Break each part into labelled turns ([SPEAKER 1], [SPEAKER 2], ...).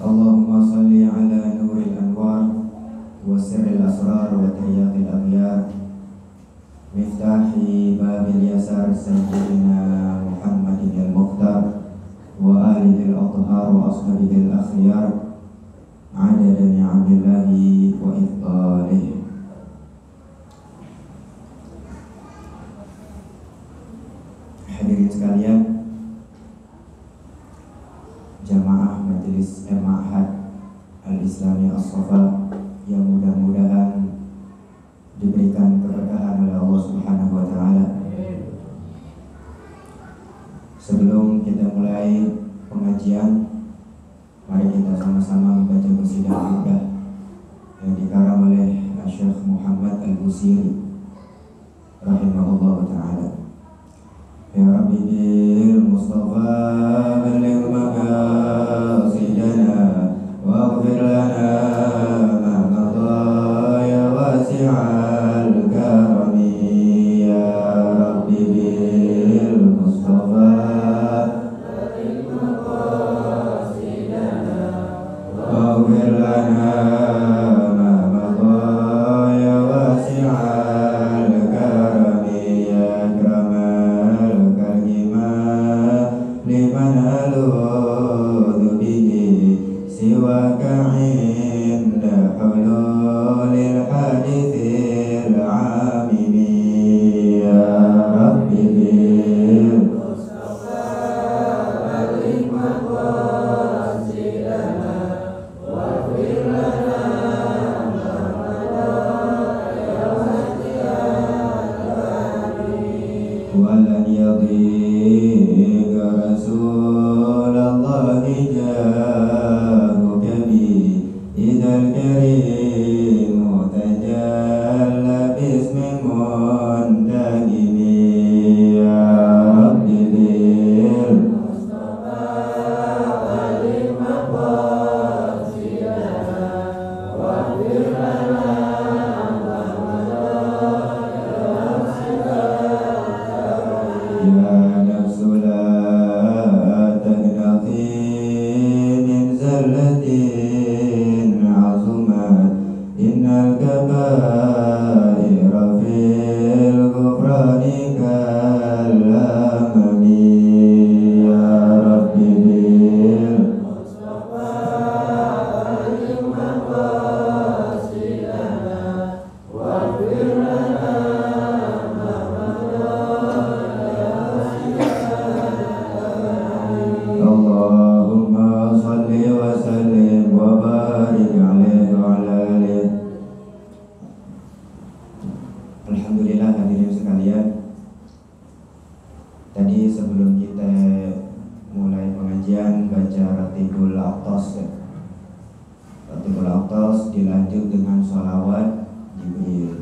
[SPEAKER 1] Allahumma salli ala nuril anwar wa sirril asrar wa tayyaqil aghyar miftahi babil yasar sayyidina Muhammadin al-Mukhtar wa alihi al-athhar wa ashabihi al-akhyar adada ni'amillahi wa ifdalihi. Hadirin sekalian, jamaah majelis Ma'had Al-Islami As-Safa yang mudah-mudahan diberikan keberkahan oleh Allah Subhanahu wa taala. Sebelum kita mulai pengajian, mari kita sama-sama membaca qasidah Burdah yang dikarang oleh Syekh Muhammad Al-Busiri rahimahullah taala. Ya Rabbi bil Mustafa baligh maqasidana waghfir lana ma madha ya wasi'al karami. Ya Rabbi bil Mustafa baligh maqasidana waghfir lana ma madha ya wasi'al karami. Ya akramal liman aludhu bihi siwaka inda hululil hadithil amimi. Ya Rabbi bil Mustafa baligh maqasidana waghfir lana ma madha ya wasi'al karami. Walan yadhiq Rasulallahi jahuka bi idhal karimu tajalla bismi muntagimi. Ya Rabbi bil Mustafa baligh maqasidana waghfir lana ma madha ya wasi'al karami. Ya nafsu la taqnati min zallatin azumat innal kabaira fil ghufrani kalamami. Ya Rabbi bil Mustafa baligh maqasidana waghfir lana ma madha ya wasi'al karami. Allahumma salli wa sallim wa barik alaihi wa ala alihi. Alhamdulillah hadirin sekalian, tadi sebelum kita mulai pengajian baca Ratibul Aqtas. Ratibul Aqtas dilanjut dengan sholawat Jibril.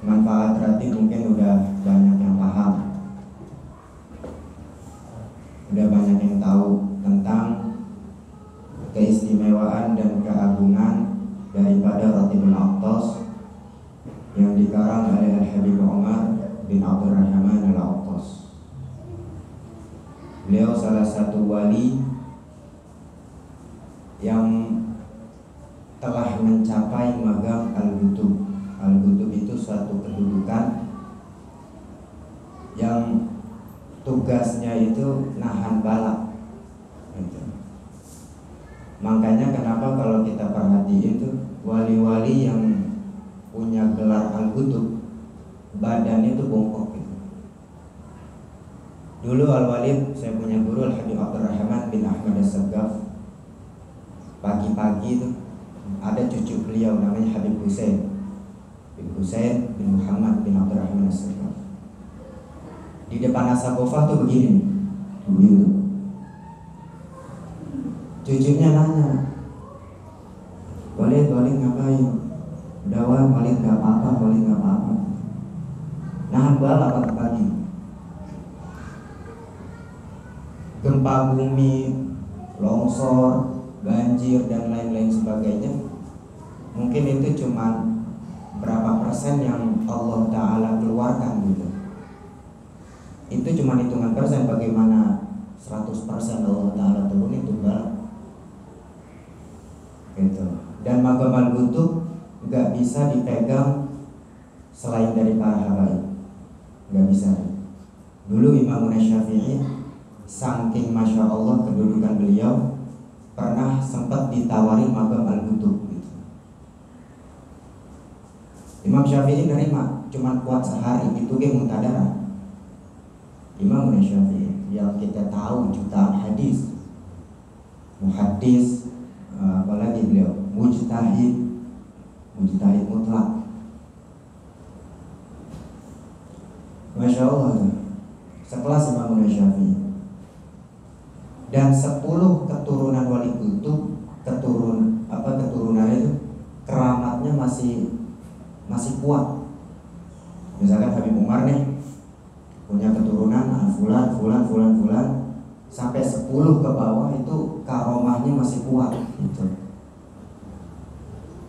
[SPEAKER 1] Manfaat ratib mungkin udah banyak yang paham, udah banyak yang tahu tentang keistimewaan dan keagungan daripada Ratibul Aqtas yang dikarang oleh Al-Habib Umar bin Abdurrahman Al-Aqtas. Beliau salah satu wali yang telah mencapai maqam al-ghutub. Al-ghutub itu suatu kedudukan yang tugasnya itu nahan balak gitu. Makanya kenapa kalau kita perhatiin itu wali-wali yang punya gelar al-ghutub badannya itu bongkok gitu. Dulu al-walid, saya punya guru Al-Habib Abdurrahman bin Ahmad As-Saggaf. Pagi-pagi itu ada cucu beliau namanya Habib Husain bin Muhammad bin Abdurrahman As-Saggaf. Di depan Asaqofah tuh begini begitu. Cucunya nanya, Walid ngapain? Dawan, Walid gak apa-apa. Nahan balak pagi-pagi. Gempa bumi, longsor, banjir dan lain-lain sebagainya, mungkin itu cuma berapa persen yang Allah Ta'ala keluarkan gitu. Itu cuma hitungan persen. Bagaimana 100% Allah Ta'ala turun itu enggak gitu. Dan magam al-qutub nggak bisa dipegang selain dari para habaib, nggak bisa. Dulu Imam Syafi'i saking masya Allah kedudukan beliau pernah sempat ditawari magam al-qutub gitu. Imam Syafi'i nerima cuman kuat sehari itu ge muntadara. Imam Syafi'i yang kita tahu jutaan hadis, muhaddis, apalagi beliau mujtahid mutlak. Masya Allah, sekelas Imam Syafi'i. Dan 10 keturunan wali kutub, keturunan itu keramatnya masih kuat. Misalkan Habib Umar nih punya keturunan fulan sampai 10 ke bawah itu karomahnya masih kuat gitu.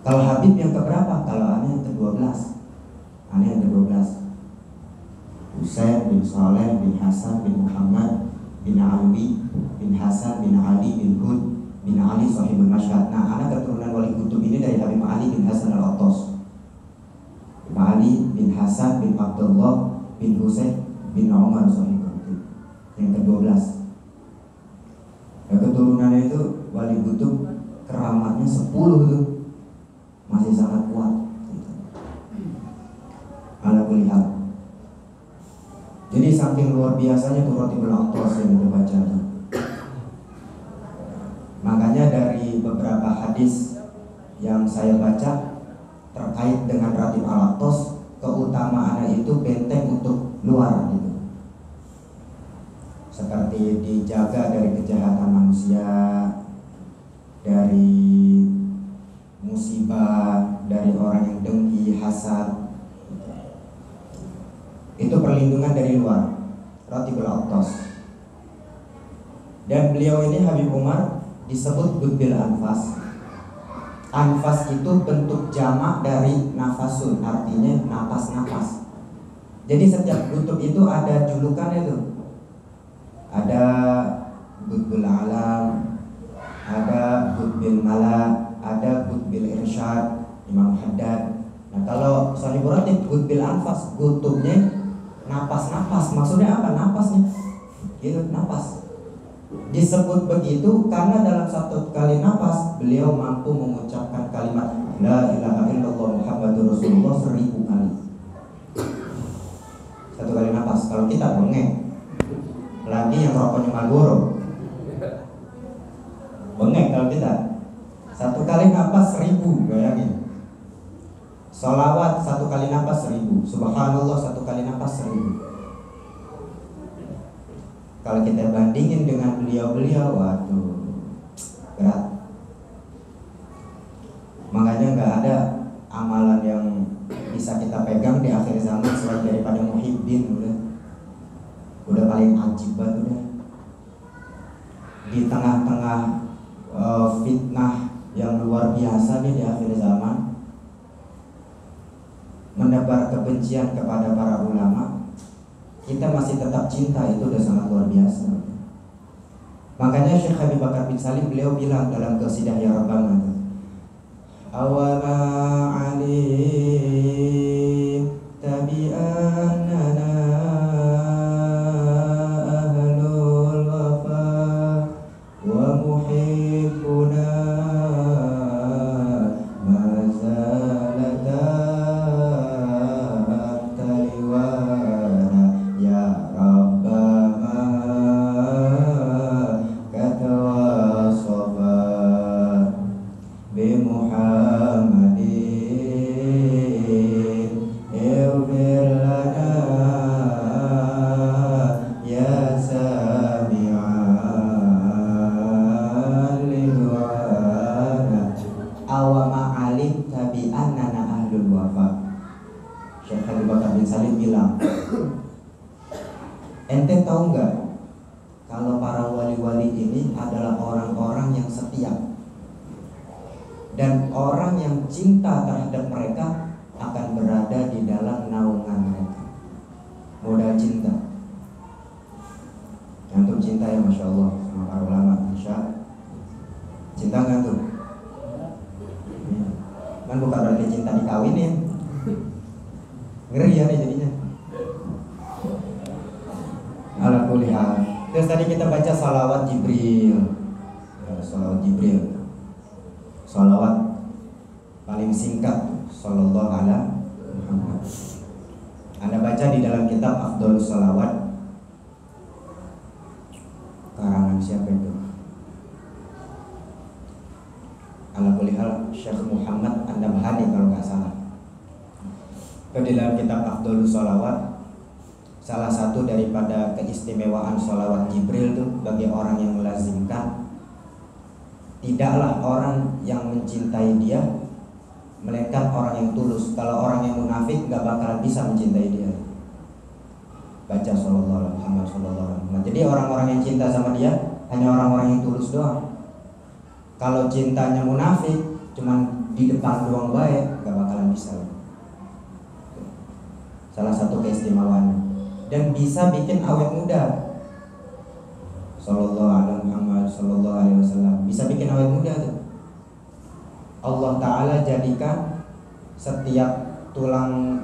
[SPEAKER 1] Kalau Habib yang keberapa? Kalau aneh yang ke-12. Husain bin Saleh bin Hasan bin Muhammad bin Ali bin Hasan bin Ali bin Hud bin Ali sahibul Mashhad. Nah, anak keturunan wali kutub ini dari Habib Ali bin Hasan al-Attas, Ali bin Hasan bin Abdullah bin Husain bin Umar sahibul kutub yang ke-12. Nah, keturunannya itu wali kutub keramatnya 10 tuh masih sangat kuat gitu. Ala kulli hal. Jadi saking luar biasanya tuh Ratibul Aqtas yang kita baca tuh. Makanya dari beberapa hadis yang saya baca terkait dengan Ratib Al-Aqtas, keutamaannya itu benteng untuk luar gitu. Seperti dijaga dari kejahatan manusia, dari musibah, dari orang yang dengki, hasad. Itu perlindungan dari luar, Ratibul Aqtas. Dan beliau ini Habib Umar disebut Qutbil Anfas. Anfas itu bentuk jamak dari nafasun, artinya napas-napas. Jadi setiap kutub itu ada julukannya tuh. Ada Qutbul Alam, ada Qutbil Mala, ada Qutbil Irsyad, Imam Haddad. Nah, kalau Sahibul Ratib Qutbil Anfas, kutubnya napas-napas. Maksudnya apa napas nih? Gitu, napas. Disebut begitu karena dalam satu kali napas beliau mampu mengucapkan kalimat La ilaha illallah Muhammadur Rasulullah 1000 kali. Satu kali napas. Kalau kita bengek, lagi yang rokoknya Marlboro, bengek kalau kita. Satu kali napas 1000, bayangin. Salawat satu kali napas 1000. Subhanallah satu kali napas 1000. Kalau kita bandingin dengan beliau-beliau, waduh, berat. Makanya nggak ada amalan yang bisa kita pegang di akhir zaman selain daripada muhibbin. Udah paling ajib banget udah. Di tengah-tengah fitnah yang luar biasa nih di akhir zaman, menebar kebencian kepada para ulama, kita masih tetap cinta, itu udah sangat luar biasa. Makanya Syekh Habib Bakar bin Salim beliau bilang dalam qasidah Ya Rabbana, awama alim tabi'annana ahlul wafa wa muhibbuna mazalata ente tahu nggak kalau para wali-wali ini adalah orang-orang yang setia dan orang yang cinta terhadap mereka akan berada di dalam naungan mereka. Modal cinta. Yang Antum cinta ya, masya Allah, sama para ulama. Insya cinta nggak tuh? Kan bukan berarti cinta dikawinin. Ngeri ya nih jadinya. Ala kulli hal. Terus tadi kita baca salawat Jibril. Salawat Jibril. Salawat paling singkat, sallallahu ala Muhammad. Anda baca di dalam kitab Afdhalus Salawat karangan siapa itu? Ala kulli hal Syekh Muhammad An-Nabhani kalau nggak salah. Di dalam kitab Afdhalus Salawat, salah satu daripada keistimewaan salawat Jibril itu bagi orang yang melazimkan, tidaklah orang yang mencintai dia melainkan orang yang tulus. Kalau orang yang munafik nggak bakalan bisa mencintai dia. Baca sallallahu alaihi Muhammad sallallahu alaihi Muhammad. Jadi orang-orang yang cinta sama dia hanya orang-orang yang tulus doang. Kalau cintanya munafik, cuman di depan doang baik, nggak bakalan bisa. Salah satu keistimewaannya. Dan bisa bikin awet muda. Sallallahu alaihi Muhammad sallallahu alaihi wasallam. Bisa bikin awet muda tuh. Allah Ta'ala jadikan setiap tulang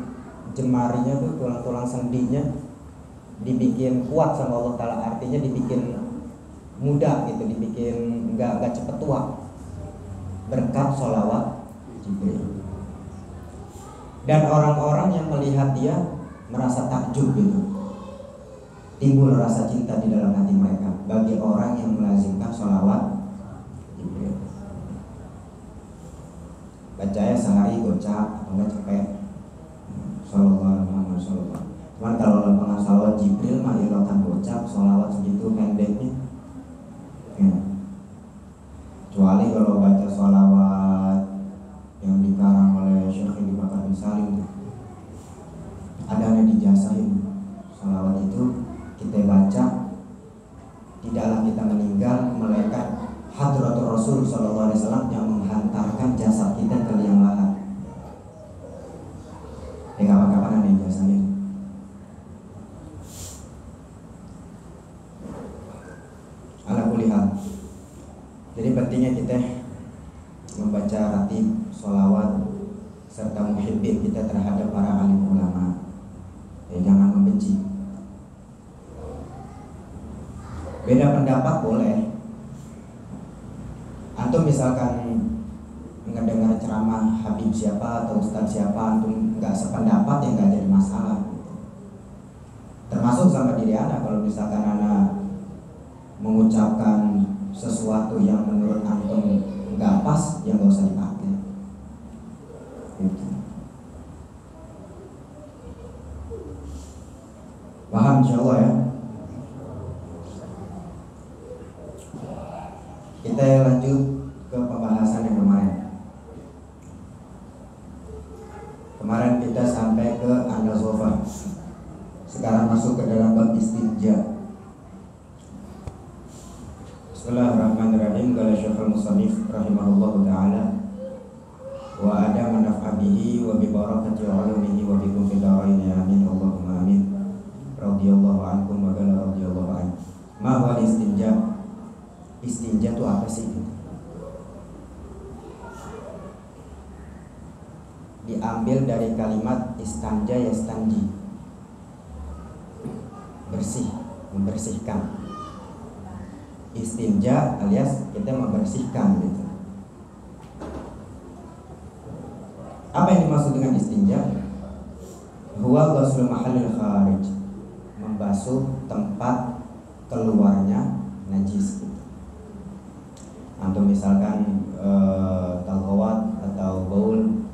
[SPEAKER 1] jemarinya tuh, tulang-tulang sendinya dibikin kuat sama Allah Ta'ala. Artinya dibikin muda gitu, dibikin nggak cepet tua berkat sholawat Jibril. Dan orang-orang yang melihat dia merasa takjub gitu, timbul rasa cinta di dalam hati mereka bagi orang yang melazimkan sholawat Jibril. Bacanya sehari gocap atau enggak cepet sallallahu alaihi wasallam. Cuman kalau lempengan sholawat Jibril mah ilokan gocap, sholawat segitu pendeknya ya. Kecuali kalau baca sholawat yang dikarang oleh Syekh Ibnu Bakar bin Salim, ada dijasahin. Sholawat itu kita baca, tidaklah kita meninggal melainkan hadratul Rasul sallallahu alaihi wasallam yang menghantarkan jasad kita ke liang lahat. Kapan-kapan ada jasanya. Ala kulli hal. Jadi pentingnya kita membaca ratib, sholawat serta muhibbin kita terhadap para alim ulama. Jangan membenci. Beda pendapat boleh. Antum misalkan ngedengar ceramah Habib siapa atau Ustadz siapa, antum nggak sependapat ya nggak jadi masalah. Termasuk sama diri anak, kalau misalkan anak mengucapkan sesuatu yang menurut antum nggak pas, ya nggak usah dipakai. Gitu. Paham insyaallah ya. Kita lanjut ke pembahasan yang kemarin. Kemarin kita sampai ke an-nazafah. Sekarang masuk ke dalam bab istinja. Bismillahirrahmanirrahim. Qala Syekhul Musannif rahimahullahu taala, wa ada manaf'a bihi wa bi barakati ulumihi wa bi kulli darain amin Allahumma amin. Radhiyallahu ankum wa qala radhiyallahu an. Ma huwa istinja? Istinja itu apa sih? Diambil dari kalimat istanja yastanji, bersih, membersihkan. Istinja alias kita membersihkan gitu. Apa yang dimaksud dengan istinja? Huwa ghuslul mahallil kharij, membasuh tempat keluarnya najis gitu. Antum misalkan talqawat atau baul,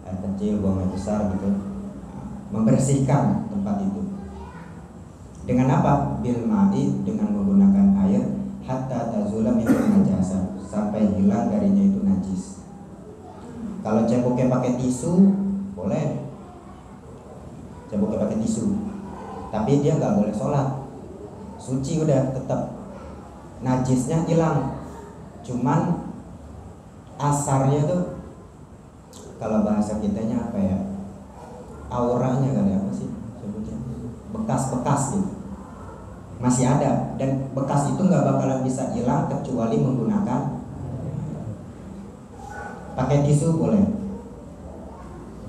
[SPEAKER 1] air kecil, buang air besar gitu, membersihkan tempat itu. Dengan apa? Bil ma'i, dengan menggunakan air, hatta tazula min najasa, sampai hilang darinya itu najis. Kalau ceboknya pakai tisu boleh, ceboknya pakai tisu, tapi dia nggak boleh sholat. Suci udah tetap, najisnya hilang. Cuman asarnya tuh, kalau bahasa kitanya apa ya, auranya kali apa sih sebutnya, bekas-bekas gitu. masih ada, dan bekas itu nggak bakalan bisa hilang kecuali menggunakan. Pakai tisu boleh,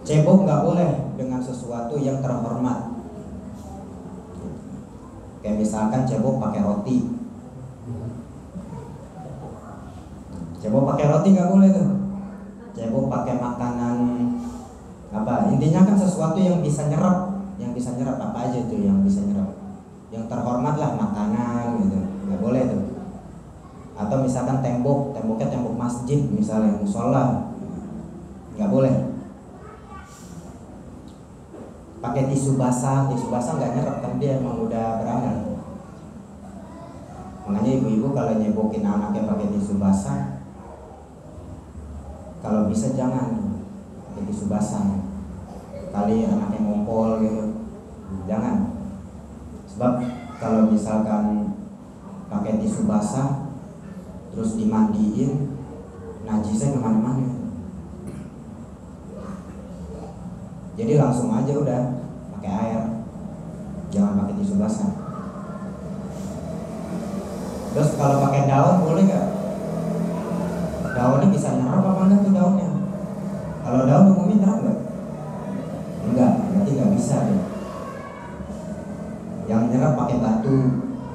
[SPEAKER 1] cebok nggak boleh dengan sesuatu yang terhormat. Kayak misalkan cebok pakai roti, cebok pakai roti nggak boleh tuh. Cebok pakai makanan apa? Intinya kan sesuatu yang bisa nyerap, apa aja tuh yang bisa nyerap, yang terhormat lah, makanan gitu, nggak boleh tuh. Atau misalkan temboknya tembok masjid misalnya, musola, nggak boleh. Pakai tisu basah nggak nyerap kan, dia emang udah beramal. Makanya ibu-ibu kalau nyebokin anaknya pakai tisu basah, kalau bisa jangan pakai tisu basah. Kali anaknya ngompol gitu, jangan. Sebab kalau misalkan pakai tisu basah terus dimandiin, najisnya kemana-mana. Jadi langsung aja udah pakai air, jangan pakai tisu basah. Terus kalau pakai daun boleh nggak? Daunnya bisa nyerap apa enggak tuh daunnya? Kalau daun umumnya nyerap nggak? Enggak, berarti nggak bisa deh. Yang nyerap pakai batu,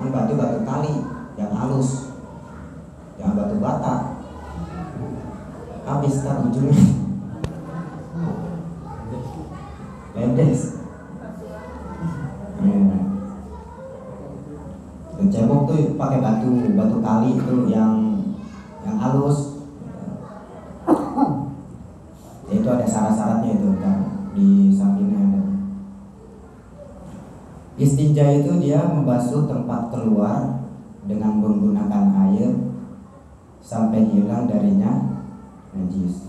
[SPEAKER 1] kan batu kali yang halus, yang batu bata, habis kan ujungnya ledes. Cebok tuh pakai batu kali itu yang halus. Ya, itu ada syarat-syaratnya itu kan di sampingnya ada. Istinja itu dia membasuh tempat keluar dengan menggunakan air sampai hilang darinya najis.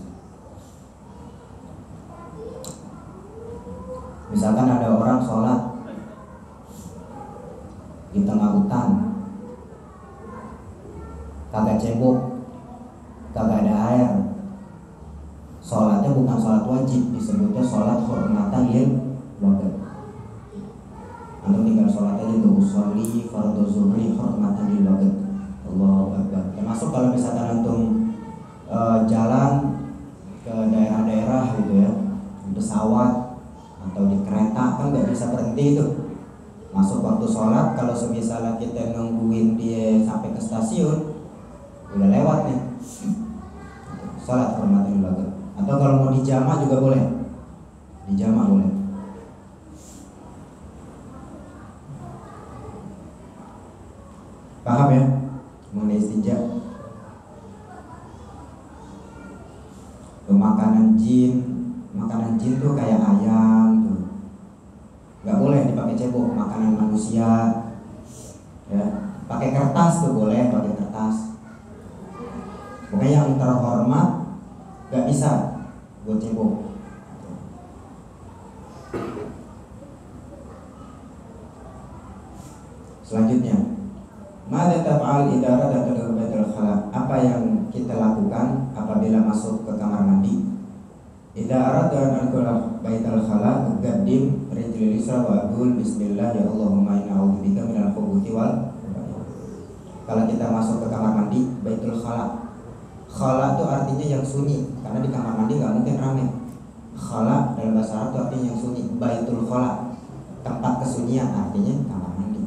[SPEAKER 1] Misalkan ada orang sholat di tengah hutan, kagak cebok, kagak ada air, sholatnya bukan sholat wajib, disebutnya sholat hormatan lil waqt. Anda tinggal sholat aja tuh, usolli fardhu zuhri hormatan lil waqt. Allahu Akbar. Termasuk kalau misalkan antum jalan ke daerah-daerah gitu ya, pesawat atau di kereta kan nggak bisa berhenti itu. Masuk waktu sholat, kalau semisalnya kita nungguin dia sampai ke stasiun, udah lewat nih, sholat hormatan lil waqt. Atau kalau mau dijama juga boleh, dijama boleh. Paham ya mengenai istinja? Makanan jin tuh kayak ayam tuh, nggak boleh dipakai cebok. Makanan manusia ya, pakai kertas tuh boleh, pakai kertas. Pokoknya yang terhormat nggak bisa buat cebok. Selanjutnya, mada taf'al idza aradta baitul khala? Apa yang kita lakukan apabila masuk ke kamar mandi? Idza aradta an tadkhula baitul khala, qaddim rijlil yusra wa aqul bismillah ya Allahumma inna a'udzubika minal khubuthi wal. Kalau kita masuk ke kamar mandi, baitul khala. Khala itu artinya yang sunyi, karena di kamar mandi nggak mungkin ramai. Khala dalam bahasa Arab itu artinya yang sunyi. Baitul khala, tempat kesunyian, artinya kamar mandi.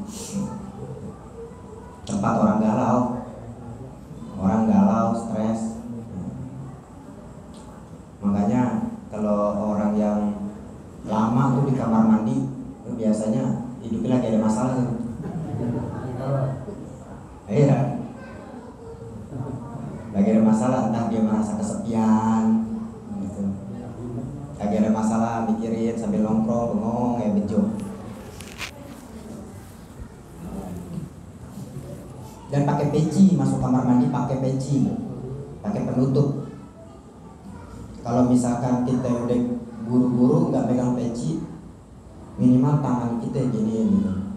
[SPEAKER 1] Tempat orang galau, stres. Makanya kalau orang yang lama tuh di kamar mandi, itu biasanya hidupnya lagi ada masalah tuh. Iya, lagi ada masalah, entah dia merasa kesepian gitu. Lagi ada masalah, mikirin sambil nongkrong, bengong kayak bejo. Dan pakai peci, masuk kamar mandi pakai peci, pakai penutup. Kalau misalkan kita udah buru-buru nggak pegang peci, minimal tangan kita gini gitu.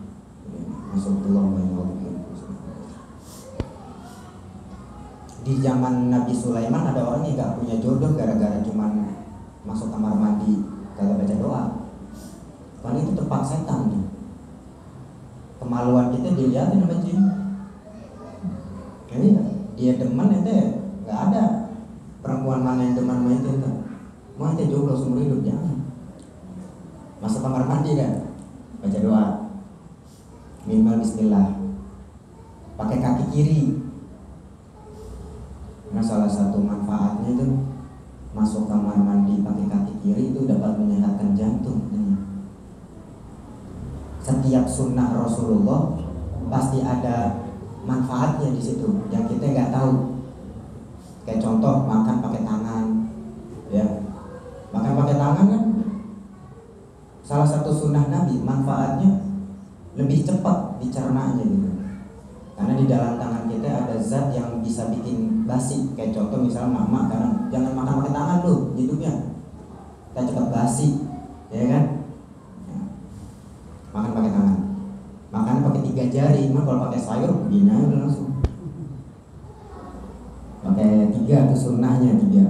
[SPEAKER 1] Masuk telur banyak. Di zaman Nabi Sulaiman ada orang yang nggak punya jodoh gara-gara cuman masuk kamar mandi kagak baca doa. Karena itu tempat setan tuh. kemaluan kita dilihatin sama jin. Jadi dia demen itu nggak ada perempuan mana yang demen sama itu. Mau itu jomblo seumur hidup, jangan. Masuk kamar mandi kan, baca doa, minimal bismillah, pakai kaki kiri. Nah salah satu manfaatnya itu masuk kamar mandi pakai kaki kiri itu dapat menyehatkan jantung. Setiap sunnah Rasulullah pasti ada manfaatnya di situ yang kita nggak tahu. Kayak contoh makan pakai tangan, ya, makan pakai tangan kan salah satu sunnah Nabi, manfaatnya lebih cepat dicernanya gitu. Karena di dalam tangan kita ada zat yang bisa bikin basi. Kayak contoh misalnya mama karena jangan makan pakai tangan lu hidupnya, kita cepat basi, ya kan? Makan pakai tangan, makan pakai 3 jari. Cuma kalau pakai sayur begini aja langsung. Pakai 3 itu sunnahnya 3.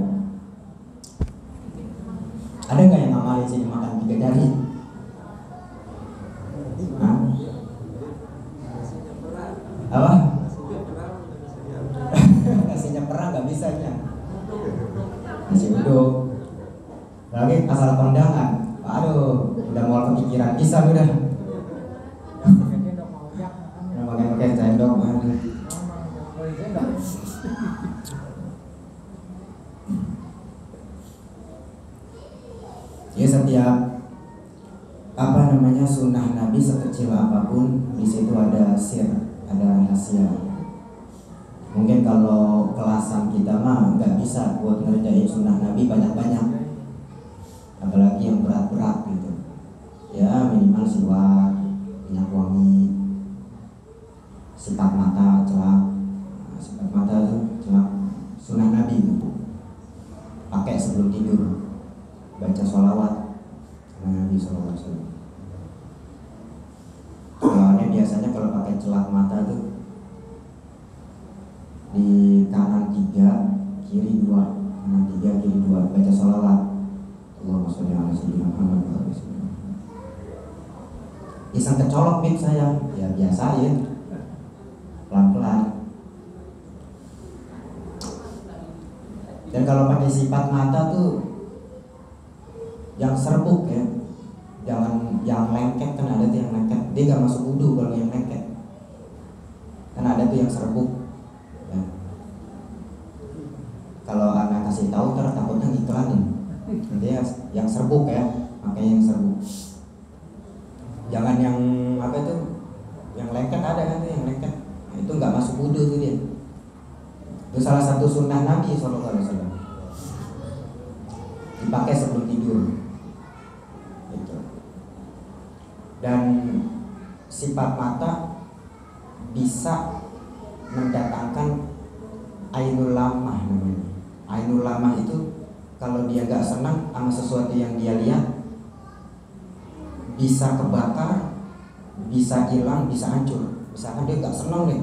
[SPEAKER 1] Ada nggak yang ngamalin sini makan 3 jari? Hah? Apa? Nasinya perang nggak bisa ya. Nasi uduk. Lagi asal kondangan. Aduh, udah mau kepikiran pisang udah. Pakai sendok mana? Ya setiap sunnah Nabi sekecil apapun di situ ada sir, ada rahasia. Mungkin kalau kelasan kita mah nggak bisa buat ngerjain sunnah Nabi banyak-banyak, apalagi yang berat-berat gitu. Ya minimal siwak, minyak wangi, sikat mata celak, sikat mata celak sunnah Nabi gitu. Pakai sebelum tidur, baca sholawat Nabi SAW. Soalnya biasanya kalau pakai celak mata tuh di kanan 3, kiri 2, kanan 3, kiri 2, baca sholawat. Allahumma sholli ala sayyidina Muhammad wa ala sayyidina Muhammad. Iseng kecolok mic saya, ya biasain, pelan-pelan. Dan kalau pakai sifat mata tuh yang serbuk ya, jangan yang lengket, kan ada tuh yang lengket, dia gak masuk wudu kalau yang lengket. Kan ada tuh yang serbuk ya. Kalau anak kasih tahu ntar takutnya ngiklanin. Dia yang serbuk ya, makanya yang serbuk. Jangan yang apa itu, yang lengket ada kan tuh yang lengket. Nah, itu nggak masuk wudu tuh dia. Itu salah satu sunnah Nabi SAW. Dipakai sebelum tidur. Gitu. Dan sifat mata bisa mendatangkan ainul lamah namanya. Ainul lamah itu kalau dia gak senang sama sesuatu yang dia lihat, bisa kebakar, bisa hilang, bisa hancur. Misalkan dia gak senang nih,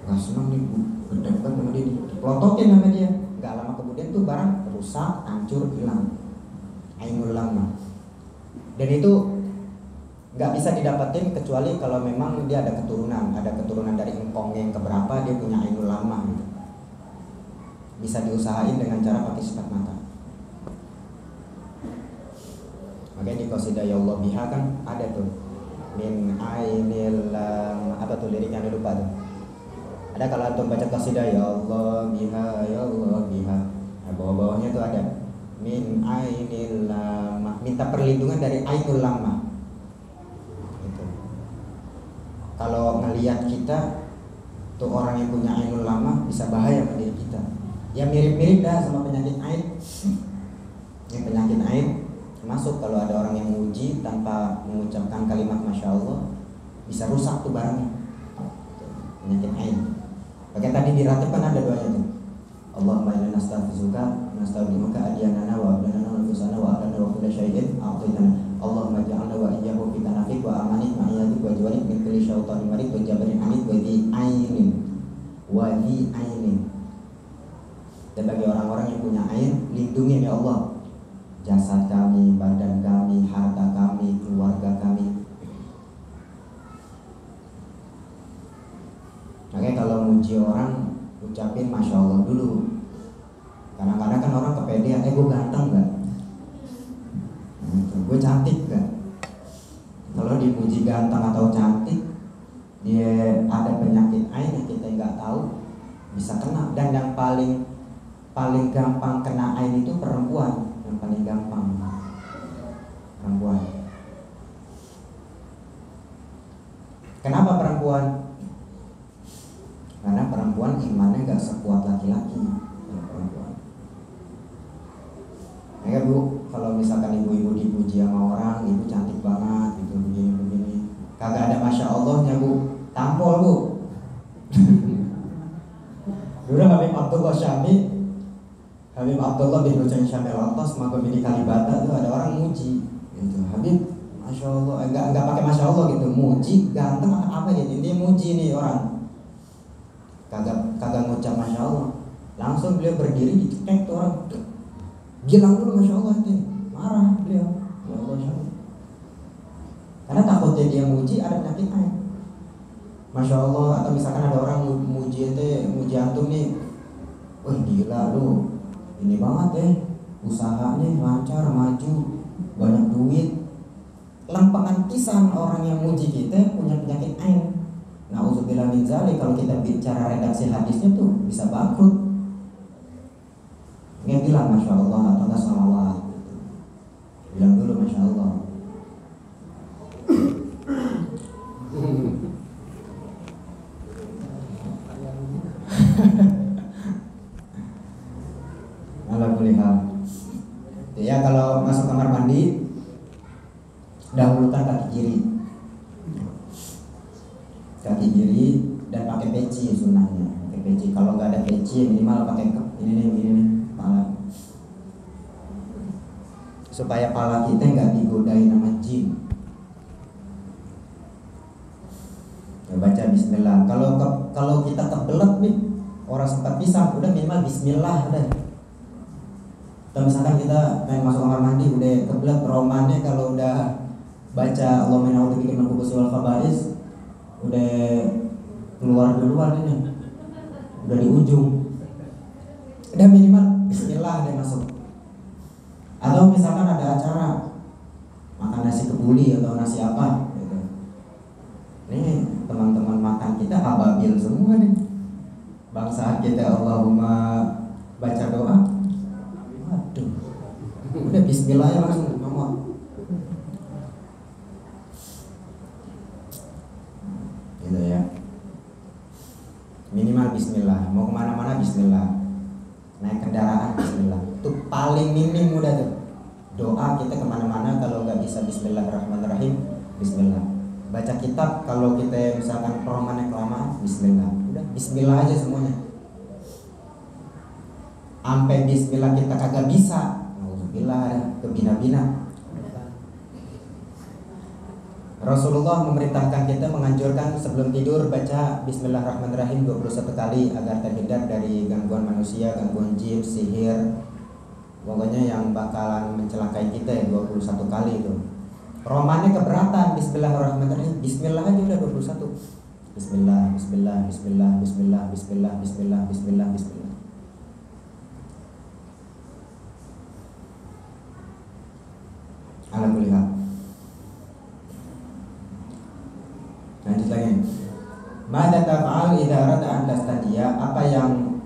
[SPEAKER 1] gak senang nih, berdebat sama dia, dipelotokin sama dia, gak lama kemudian tuh barang rusak, hancur, hilang. Ainul lamah. Dan itu gak bisa didapatin kecuali kalau memang dia ada keturunan dari engkong yang keberapa dia punya ainul lamah gitu. Bisa diusahain dengan cara pakai sifat mata. Makanya di qasidah ya Allah biha kan ada tuh min ainil lam, apa tuh liriknya ada lupa tuh. Ada kalau antum baca qasidah ya Allah biha, nah, bawah-bawahnya tuh ada min ainil lam, minta perlindungan dari ainul lamah. Gitu. Kalau ngelihat kita tuh orang yang punya ainul lamah bisa bahaya pada diri kita. Ya mirip-mirip dah sama penyakit ain. Yang penyakit ain masuk kalau ada orang yang menguji tanpa mengucapkan kalimat Masya Allah, bisa rusak tuh barangnya. Penyakit ain. Pakai tadi diratib kan ada doanya tuh. Allahumma inna nastaghfiruka nastaghfiruka adyanana wa abdanana wa nufusana wa adana wa kulla syai'in a'titana. Allahumma ja'alna wa iyyahu fi kanafik wa amanik ma'iyadik wa jawarik min kulli syaitanir marid wa jabarin anid wa di ainin wa di ainin. Dan bagi orang-orang yang punya ain, lindungi ya Allah jasad kami, badan kami, harta kami, keluarga kami. Makanya kalau muji orang ucapin Masya Allah dulu. Kadang-kadang kan orang kepedean, gue ganteng gak? Gue cantik gak? Kalau dipuji ganteng atau cantik, dia ada penyakit ain yang kita nggak tahu, bisa kena. Dan yang paling gampang kena ain itu perempuan. Yang paling gampang perempuan. Kenapa perempuan? Karena perempuan imannya nggak sekuat laki-laki. Perempuan. Ya Bu, kalau misalkan ibu-ibu dipuji sama orang, ibu cantik banget, gitu begini-begini, kagak ada Masya Allahnya Bu, tampol Bu. Dulu Habib Abdullah bin Husain Syamil Atas makom di Kalibata tuh ada orang muji, gitu. Habib, Masya Allah, enggak pakai Masya Allah gitu, muji, ganteng apa ya, intinya muji nih orang, kagak ngucap Masya Allah, langsung beliau berdiri dicek tuh orang. Bilang dulu Masya Allah itu, marah beliau. Ya Allah, Masya Allah. Karena takutnya dia muji ada penyakit ain. Masya Allah, atau misalkan ada orang muji antum nih, wah gila lu, ini banget ya, usahanya lancar, maju, banyak duit. Lempengan pisan orang yang muji kita punya penyakit ain. Nauzubillah min dzalik, kalau kita bicara redaksi hadisnya tuh bisa bangkrut. Dia bilang Masya Allah atau enggak salawat, bilang dulu Masya Allah. Alhamdulillah. Ya kalau masuk kamar mandi, dahulukan kaki kiri dan pakai peci sunnahnya. Pakai peci. Kalau nggak ada peci minimal pakai ini nih. Pala. Supaya pala kita nggak digodain sama jin. Ya, baca Bismillah. Kalau kita kebelet nih, orang sempat pisah, udah minimal Bismillah udah. Atau misalkan kita pengen masuk kamar mandi, udah kebelet romannya, kalau udah baca Allahumma inna a'udzubika minal khubuthi wal khaba'is, udah keluar duluan ini, udah di ujung. Udah minimal Bismillah dia masuk. Atau misalkan ada acara makan nasi kebuli atau nasi apa gitu. Nih teman-teman makan kita ababil semua nih. Bangsa kita Allahumma baca doa. Waduh. Udah Bismillah ya langsung ngomong. Gitu ya. Minimal Bismillah. Mau kemana-mana Bismillah. Naik kendaraan Bismillah, itu paling minim udah tuh. Doa kita kemana-mana kalau nggak bisa Bismillahirrahmanirrahim, Bismillah. Baca kitab kalau kita misalkan romannya kelamaan, Bismillah. Udah Bismillah aja semuanya. Sampai Bismillah kita kagak bisa, Alhamdulillah kebina-bina. Rasulullah memerintahkan kita, menganjurkan sebelum tidur baca Bismillahirrahmanirrahim 21 kali agar terhindar dari gangguan manusia, gangguan jin, sihir, pokoknya yang bakalan mencelakai kita ya 21 kali itu. Romannya keberatan Bismillahirrahmanirrahim, Bismillah aja udah 21. Bismillah, Bismillah, Bismillah, Bismillah, Bismillah, Bismillah, Bismillah, Bismillah. Alhamdulillah. Lanjut lagi. Mada taf'al idza arada an tastanjiya, apa yang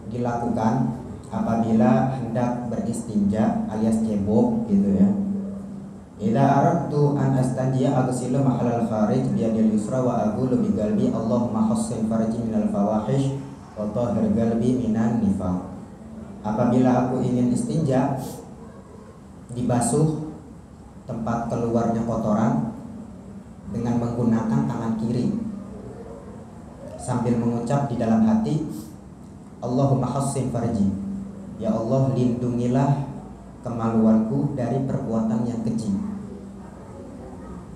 [SPEAKER 1] dilakukan apabila hendak beristinja alias cebok gitu ya. Idza aradtu an astanjiya aghsilu mahallal kharij bi yadil yusra wa aqulu bi qalbi Allahumma hassin farji minal fawahish wa tahhir qalbi minan nifaq. Apabila aku ingin istinja, dibasuh tempat keluarnya kotoran dengan menggunakan tangan kiri sambil mengucap di dalam hati, Allahumma hassin farji, ya Allah lindungilah kemaluanku dari perbuatan yang keji,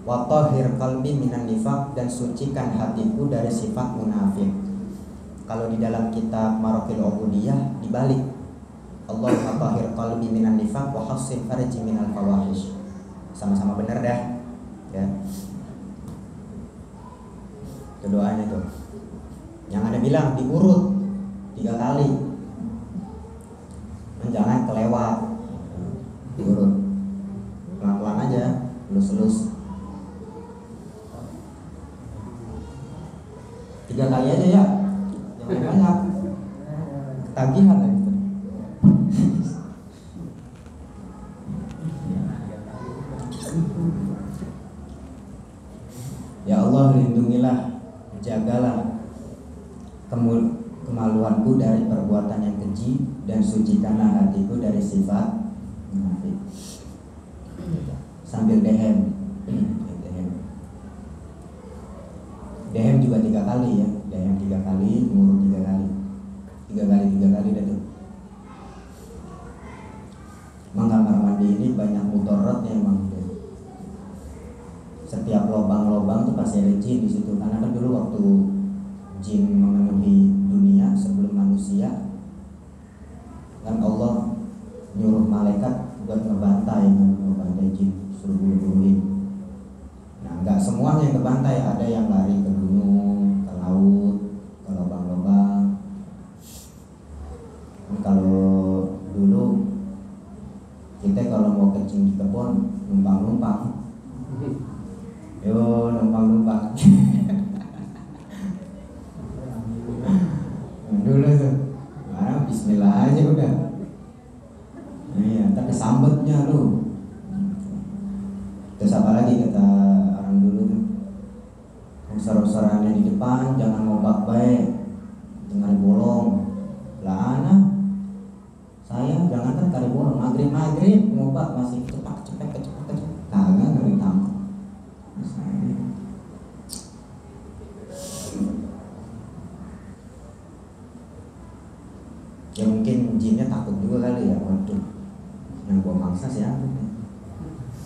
[SPEAKER 1] wa tahhir qalbi minan nifaq, dan sucikan hatiku dari sifat munafik. Kalau di dalam kitab Maraqil Ubudiyah dibalik, Allahumma tahhir qalbi minan nifaq wa hassin farji minal fawahish. Sama-sama benar dah ya. Itu doanya tuh. Yang ada bilang diurut 3 kali. Jangan kelewat. Diurut. Pelan-pelan aja, elus-elus. 3 kali aja ya. Jangan banyak. Ketagihan lah gitu. Ya Allah, lindungilah, jagalah kemaluanku dari perbuatan yang keji, dan sucikanlah hatiku dari sifat munafik. Sambil dehem. Dehem juga 3 kali ya. Dehem 3 kali, ngurut 3 kali. 3 kali dah tuh. Emang kamar mandi ini banyak mudaratnya emang. Setiap lubang-lubang tuh pasti ada jin di situ. Karena kan dulu waktu jin memenuhi dunia sebelum manusia, kan Allah nyuruh malaikat buat ngebantai jin, suruh bunuhin. Nah, nggak semua yang ngebantai, ada yang lari ke gunung, ke laut, ke lubang-lubang. Kalau dulu kita kalau mau kencing di kebun numpang-numpang. Yo, numpang-numpang. Dulu tuh, sekarang bismillah aja udah. Iya, tapi kesambetnya lu. Terus apa lagi kata orang dulu tuh? Usar-usarannya di depan, jangan ngobak baik, jangan bolong. Lah anak, saya jangan kan kali bolong, maghrib ngobak masih cepat. Kagak ngeri tamu. Ya mungkin jinnya takut juga kali ya, waduh, yang gua maksa siapa?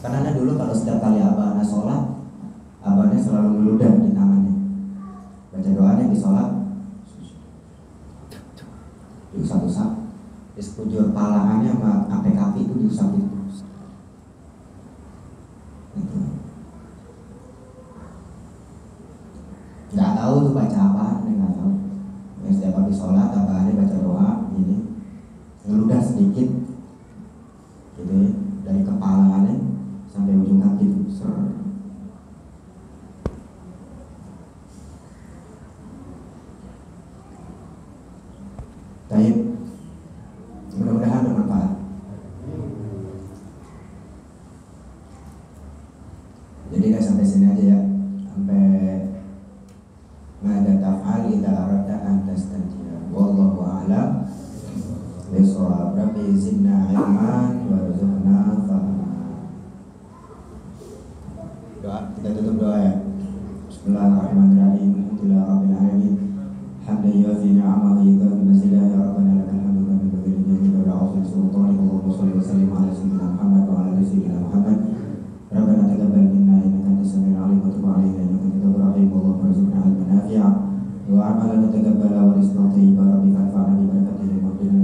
[SPEAKER 1] Karena dulu kalau setiap kali abahnya sholat, abahnya selalu meludah di tangannya, baca doanya di sholat, diusap-usap, di sekujur palahannya sampai kaki itu diusap itu. Nggak tahu tuh baca apa, nggak tahu. Ya, setiap habis sholat abahnya baca doa ini, ngeludah sedikit gitu ya, dari kepalanya sampai ujung kaki itu. Baik, mudah-mudahan bermanfaat. Jadi nggak sampai sini aja ya, sampai mada taf'al idza aradta an tastanjia. Wallahu a'lam bishawab. Rabbi zidna ilman warzuqna fahma. Doa, kita tutup doa ya. Bismillahirrahmanirrahim. Alhamdulillahirabbil alamin. Hamdan yu'ti ni'amahu wa yukafi mazidah. Ya rabbana lakal hamdu kama yanbaghi li jalali wajhika wa sultanika. Allahumma shalli wa sallim ala sayyidina Muhammad wa ala ali sayyidina Muhammad. Rabbana taqabbal minna innaka antas samiul alim wa tub alaina innaka antat tawwabur rahim. Allahumma arzuqna ilman nafi'a wa amalan mutaqabbala wa rizqan thayyiban. Rabbika anfa'na bi barakatihi wa qina